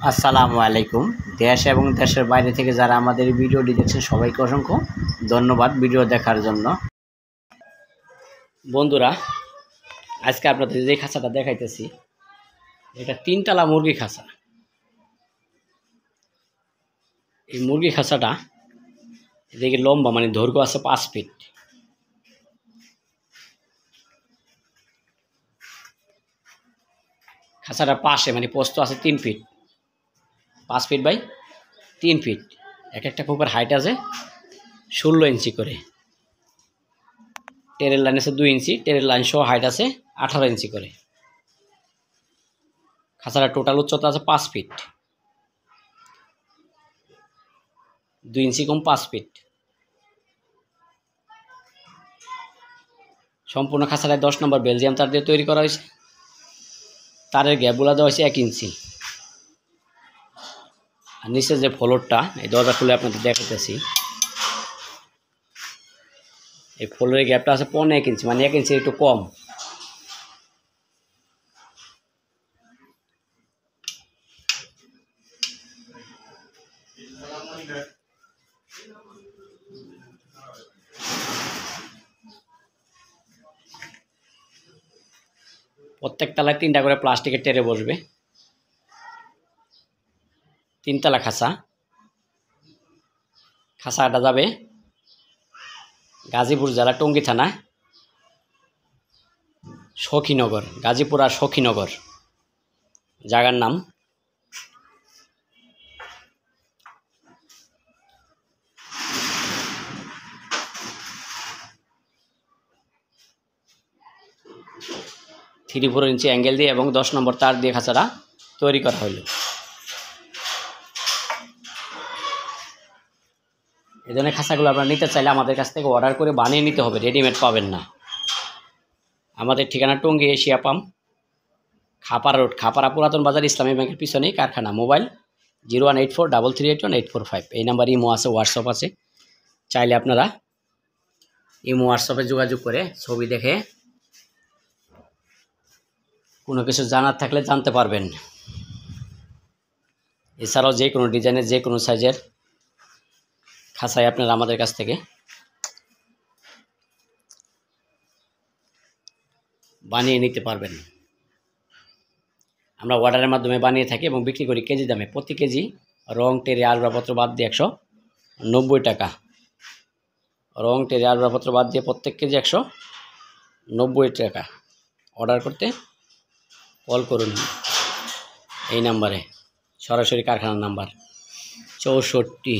আসসালামু আলাইকুম। দেশ এবং দেশের বাইরে থেকে যারা আমাদের ভিডিওটি দেখছেন সবাইকে অসংখ্য ধন্যবাদ ভিডিও দেখার জন্য। বন্ধুরা, আজকে আপনাদের যে খাঁচাটা দেখাইতেছি এটা 3 তলা মুরগি খাঁচা। এই মুরগি খাঁচাটা এদিকে লম্বা মানে দৈর্ঘ্য আছে 5 ফিট। খাঁচাটার পাশে মানে পোস্ত আছে 3 ফিট, 5 ফিট বাই 3 ফিট। এক একটা খোপের হাইট আছে 16 ইঞ্চি করে। টেরের লাইন আছে 2 ইঞ্চি, টেরের লাইন সহ হাইট আছে 18 ইঞ্চি করে। খাঁচাটার টোটাল উচ্চতা আছে 5 ফিট, 2 ইঞ্চি কম 5 ফিট। সম্পূর্ণ খাঁচাটায় 10 নম্বর বেলজিয়াম তার দিয়ে তৈরি করা হয়েছে। তারের গ্যাপগুলো দেওয়া হয়েছে 1 ইঞ্চি। আর নিচে যে ফ্লোরটা, এই দরজা খুলে আপনাদের দেখাতেছি, এই ফ্লোরের গ্যাপটা আছে 1.5 ইঞ্চি, মানে 1 ইঞ্চি একটু কম। প্রত্যেক তলায় 3টা করে প্লাস্টিকের টেরে বসবে। 3 তলা খাঁচা। খাঁচাটা যাবে গাজীপুর জেলা টঙ্গী থানা, সখীনগর, গাজীপুর আর সখীনগর জায়গার নাম। থ্রি 4 ইঞ্চি অ্যাঙ্গেল দিয়ে এবং 10 নম্বর তার দিয়ে খাঁচাটা তৈরি করা হলো। এই ধরনের খাঁচাগুলো আপনারা নিতে চাইলে আমাদের কাছ থেকে অর্ডার করে বানিয়ে নিতে হবে, রেডিমেড পাবেন না। আমাদের ঠিকানা Tongi Asia pump, Khapara road, Khapara পুরাতন বাজার, ইসলামী ব্যাংকের পিছনেই কারখানা। মোবাইল 01843381845। এই নাম্বার ইমো আছে, হোয়াটসঅ্যাপ আছে। চাইলে আপনারা ইমো হোয়াটসঅ্যাপে যোগাযোগ করে ছবি দেখে কোনো কিছু জানার থাকলে জানতে পারবেন। এছাড়াও যে কোনো ডিজাইনের যে কোনো সাইজের খাঁচাই আপনারা আমাদের কাছ থেকে বানিয়ে নিতে পারবেন। আমরা অর্ডারের মাধ্যমে বানিয়ে থাকি এবং বিক্রি করি কেজি দামে। প্রতি কেজি রং, টেরে, আসবাবপত্র বাদ দিয়ে 190 টাকা। রং, টেরে, আসবাবপত্র বাদ দিয়ে প্রত্যেক কেজি 190 টাকা। অর্ডার করতে কল করুন এই নাম্বারে, সরাসরি কারখানার নাম্বার 64।